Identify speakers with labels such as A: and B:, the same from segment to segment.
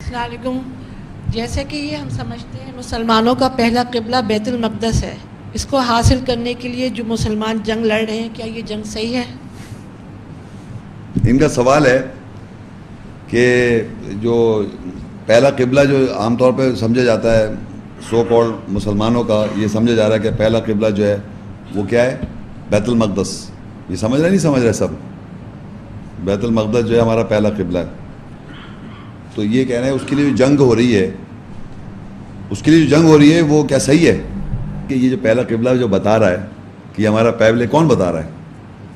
A: السلام علیکم. جیسے کہ یہ ہم سمجھتے ہیں مسلمانوں کا پہلا قبلہ بیت المقدس ہے، اس کو حاصل کرنے کے لیے جو مسلمان جنگ لڑ رہے ہیں، کیا یہ جنگ صحیح ہے؟
B: ان کا سوال ہے کہ جو پہلا قبلہ جو عام طور پہ سمجھا جاتا ہے سو کال مسلمانوں کا، یہ سمجھا جا رہا ہے کہ پہلا قبلہ جو ہے وہ کیا ہے؟ بیت المقدس. یہ سمجھ رہے نہیں سمجھ رہے سب؟ بیت المقدس جو ہے ہمارا پہلا قبلہ ہے. تو یہ کہہ رہے ہیں اس کے لیے جو جنگ ہو رہی ہے، اس کے لیے جو جنگ ہو رہی ہے وہ کیا صحیح ہے کہ یہ جو پہلا قبلہ جو بتا رہا ہے کہ یہ ہمارا پہلے کون بتا رہا ہے،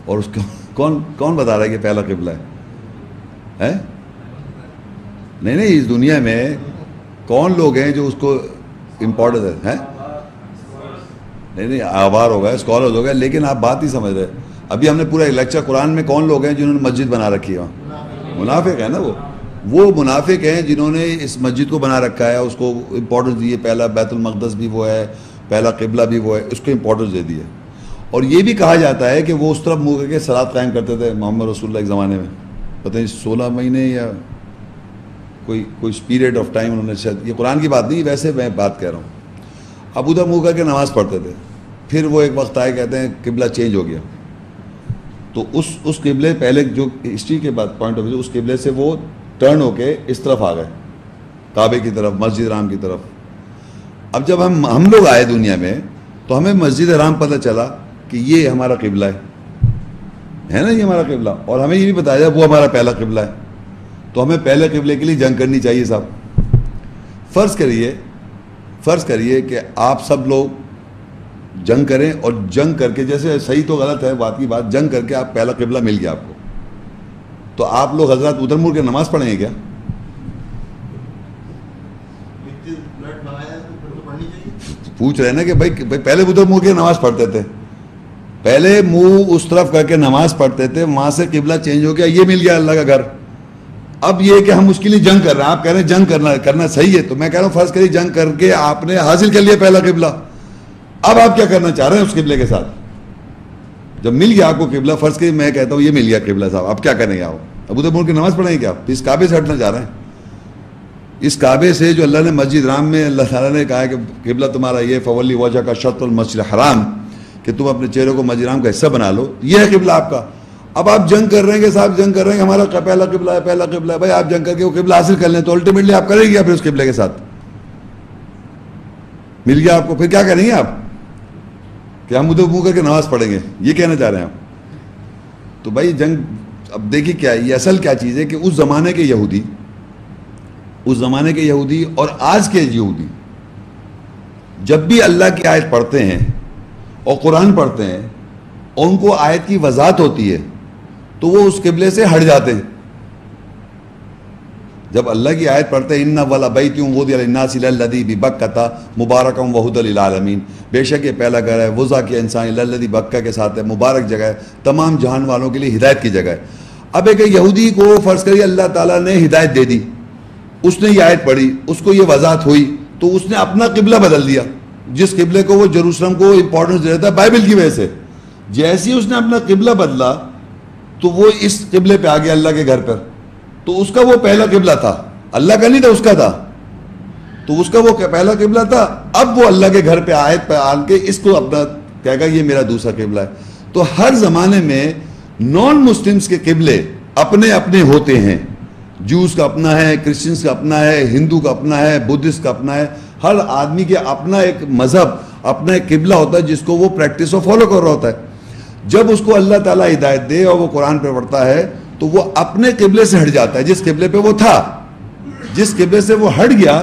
B: اور اس کو کون بتا رہا ہے کہ پہلا قبلہ ہے؟ نہیں، اس دنیا میں کون لوگ ہیں جو اس کو امپورٹنس ہے؟ نہیں، آوار ہو گئے، اسکالرز ہو گئے، لیکن آپ بات ہی سمجھ رہے. ابھی ہم نے پورا ایک لیکچر قرآن میں کون لوگ ہیں جنہوں نے مسجد بنا رکھی ہے؟ منافق ہے نا. وہ منافق ہیں جنہوں نے اس مسجد کو بنا رکھا ہے، اس کو امپورٹنس دی ہے. پہلا بیت المقدس بھی وہ ہے، پہلا قبلہ بھی وہ ہے، اس کو امپورٹنس دے دی ہے. اور یہ بھی کہا جاتا ہے کہ وہ اس طرف منہ کر کے صلاۃ قائم کرتے تھے محمد رسول اللہ کے زمانے میں. پتہ نہیں 16 مہینے یا کوئی پیریڈ آف ٹائم انہوں نے شاید، یہ قرآن کی بات نہیں، ویسے میں بات کہہ رہا ہوں. اب ادھر منہ کر کے نماز پڑھتے تھے. پھر وہ ایک وقت آئے، کہتے ہیں قبلہ چینج ہو گیا. تو اس قبلے پہلے جو ہسٹری کے بعد پوائنٹ آف ویو، اس قبلے سے وہ ٹرن ہو کے اس طرف آ گئے، کعبے کی طرف، مسجد حرام کی طرف. اب جب ہم لوگ آئے دنیا میں تو ہمیں مسجد حرام پتہ چلا کہ یہ ہمارا قبلہ ہے نا، یہ ہمارا قبلہ. اور ہمیں یہ بھی بتایا جائے وہ ہمارا پہلا قبلہ ہے. تو ہمیں پہلے قبلے کے لیے جنگ کرنی چاہیے صاحب. فرض کریے کہ آپ سب لوگ جنگ کریں، اور جنگ کر کے، جیسے صحیح تو غلط ہے بات کی بات، جنگ کر کے آپ پہلا قبلہ مل گیا آپ کو، تو آپ لوگ حضرات ادھر مڑ کے نماز پڑھیں گے کیا؟ پوچھ رہے ہیں نا کہ بھائی پہلے ادھر مڑ کے نماز پڑھتے تھے، پہلے منہ اس طرف کر کے نماز پڑھتے تھے، وہاں سے قبلہ چینج ہو گیا، یہ مل گیا اللہ کا گھر. اب یہ کہ ہم اس کے لیے جنگ کر رہے ہیں. آپ کہہ رہے ہیں جنگ کرنا صحیح ہے، تو میں کہہ رہا ہوں فرض کریے جنگ کر کے آپ نے حاصل کر لیا پہلا قبلہ. اب آپ کیا کرنا چاہ رہے ہیں اس قبلے کے ساتھ؟ جب مل گیا آپ کو قبلہ، فرض کریے میں کہتا ہوں یہ مل گیا قبلہ صاحب، اب کیا کریں گے آپ؟ اب ادھر مڑ کے نماز پڑھیں گے کیا؟ اس کعبے سے ہٹنا چاہ رہے ہیں؟ اس کعبے سے جو اللہ نے مسجد حرام میں اللہ تعالیٰ نے کہا ہے کہ قبلہ تمہارا یہ فولی وجہ کا شطر المسجد الحرام، کہ تم اپنے چہرے کو مسجد حرام کا حصہ بنا لو، یہ ہے قبلہ آپ کا. اب آپ جنگ کر رہے ہیں کہ صاحب جنگ کر رہے ہیں کہ ہمارا پہلا قبلہ ہے، پہلا قبلہ ہے. بھائی آپ جنگ کر کے وہ قبلہ حاصل کر لیں تو الٹیمیٹلی آپ کریں گے پھر اس قبلے کے ساتھ. مل گیا آپ کو، پھر کیا کریں گے آپ؟ کہ ہم ادھر منہ کر کے نماز پڑھیں گے، یہ کہنا چاہ رہے ہیں آپ؟ تو بھائی جنگ، اب دیکھیے کیا یہ اصل کیا چیز ہے کہ اس زمانے کے یہودی اور آج کے یہودی جب بھی اللہ کی آیت پڑھتے ہیں اور قرآن پڑھتے ہیں اور ان کو آیت کی وضاحت ہوتی ہے تو وہ اس قبلے سے ہٹ جاتے ہیں. جب اللہ کی آیت پڑھتے ہیں ان اول بیت وضع للناس للذی ببکۃ مبارکا وہدی للعالمین، بے شک یہ پہلا گھر ہے وضع کے انسان للذی بکہ کے ساتھ ہے، مبارک جگہ ہے، تمام جہان والوں کے لیے ہدایت کی جگہ ہے. اب ایک یہودی کو فرض کریے اللہ تعالیٰ نے ہدایت دے دی، اس نے یہ آیت پڑھی، اس کو یہ وضاحت ہوئی، تو اس نے اپنا قبلہ بدل دیا. جس قبلے کو وہ جروسلم کو امپورٹنس دے رہا تھا بائبل کی وجہ سے، جیسے ہی اس نے اپنا قبلہ بدلا تو وہ اس قبلے پہ آ گیا اللہ کے گھر پر. تو اس کا وہ پہلا قبلہ تھا، اللہ کا نہیں تھا، اس کا تھا. تو اس کا وہ پہلا قبلہ تھا، اب وہ اللہ کے گھر پہ آیت پہ آن کے اس کو اپنا کہے گا یہ میرا دوسرا قبلہ ہے. تو ہر زمانے میں نان مسلمس کے قبلے اپنے اپنے ہوتے ہیں. جوز کا اپنا ہے، کرسچنس کا اپنا ہے، ہندو کا اپنا ہے، بدھسٹ کا اپنا ہے. ہر آدمی کے اپنا ایک مذہب، اپنا ایک قبلہ ہوتا ہے جس کو وہ پریکٹس اور فالو کر رہا ہوتا ہے. جب اس کو اللہ تعالیٰ ہدایت دے اور وہ قرآن پہ پڑھتا ہے تو وہ اپنے قبلے سے ہٹ جاتا ہے. جس قبلے پہ وہ تھا، جس قبلے سے وہ ہٹ گیا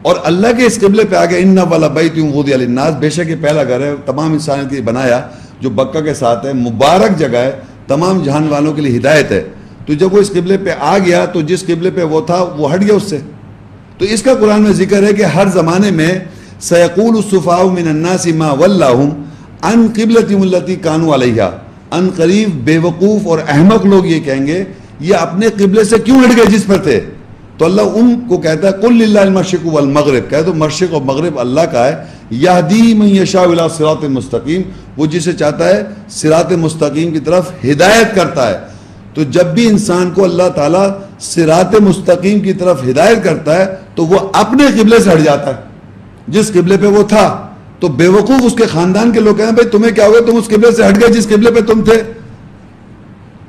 B: اور اللہ کے اس قبلے پہ آ گیا ان اول بیت وضع للناس، بے شک یہ پہلا گھر ہے تمام انسانوں کے لیے بنایا جو بکہ کے ساتھ ہے، مبارک جگہ ہے، تمام جہان والوں کے لیے ہدایت ہے. تو جب وہ اس قبلے پہ آ گیا تو جس قبلے پہ وہ تھا وہ ہٹ گیا اس سے. تو اس کا قرآن میں ذکر ہے کہ ہر زمانے میں سیقول السفہاء من الناس ما ولاھم عن قبلتہم التی کانوا علیہا، ان قریب بے وقوف اور احمق لوگ یہ کہیں گے یہ اپنے قبلے سے کیوں ہٹ گئے جس پر تھے. تو اللہ ان کو کہتا ہے قل للہ المشرق والمغرب، کہہ دو مشرق اور مغرب اللہ کا ہے، یہدی من یشاء الی صراط مستقیم، وہ جسے چاہتا ہے صراط مستقیم کی طرف ہدایت کرتا ہے. تو جب بھی انسان کو اللہ تعالیٰ صراط مستقیم کی طرف ہدایت کرتا ہے تو وہ اپنے قبلے سے ہٹ جاتا ہے جس قبلے پہ وہ تھا. تو بے وقوف اس کے خاندان کے لوگ کہتے ہیں بھائی تمہیں کیا ہو گیا, تم اس قبلے سے ہٹ گئے جس قبلے پہ تم تھے,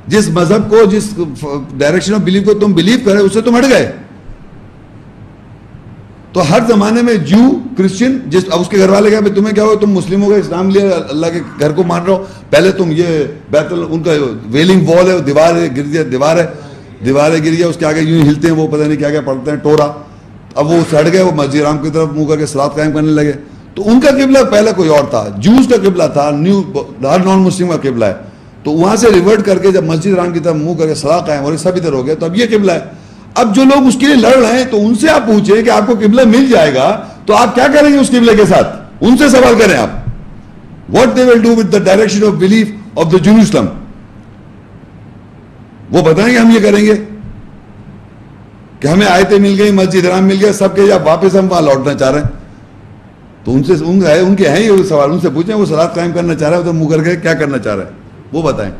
B: جس مذہب کو, جس ڈائریکشن آف بلیف کو تم بلیو کرے اس سے تم ہٹ گئے. تو ہر زمانے میں جو کرسچن, اب اس کے گھر والے کہا تمہیں کیا ہو, تم مسلموں کا اسلام لیا, اللہ کے گھر کو مان رہے ہو, پہلے تم یہ ان کا ویلنگ وال ہے, دیواریں گر گیا, اس کے آگے یوں ہلتے ہیں وہ, پتہ نہیں کیا کیا پڑھتے ہیں ٹورا. اب وہ ہٹ گئے, وہ مسجد حرام کی طرف منہ کر کے صلاۃ قائم کرنے لگے. تو ان کا قبلہ پہلے کوئی اور تھا, جوز کا قبلہ تھا, ہر نان مسلم کا قبلہ ہے. تو وہاں سے ریورٹ کر کے جب مسجد حرام کی طرف منہ کر کے صلاۃ قائم ہو رہی, سب ادھر ہو گئے, تو اب یہ قبلہ ہے. اب جو لوگ اس کے لیے لڑ رہے ہیں تو ان سے آپ پوچھیں کہ آپ کو قبلہ مل جائے گا تو آپ کیا کریں گے اس قبلے کے ساتھ, ان سے سوال کریں آپ. What they will do with the direction of belief of the Jerusalem, وہ بتائیں گے ہم یہ کریں گے کہ ہمیں آیتیں مل گئی, مسجد حرام مل گیا, سب کے جب واپس ہم وہاں لوٹنا چاہ رہے ہیں. تو ان کے ہیں یہ سوال, ان سے پوچھیں وہ صلاۃ قائم کرنا چاہ رہے ہیں تو منہ کر کے کیا کرنا چاہ رہے ہیں وہ بتائیں.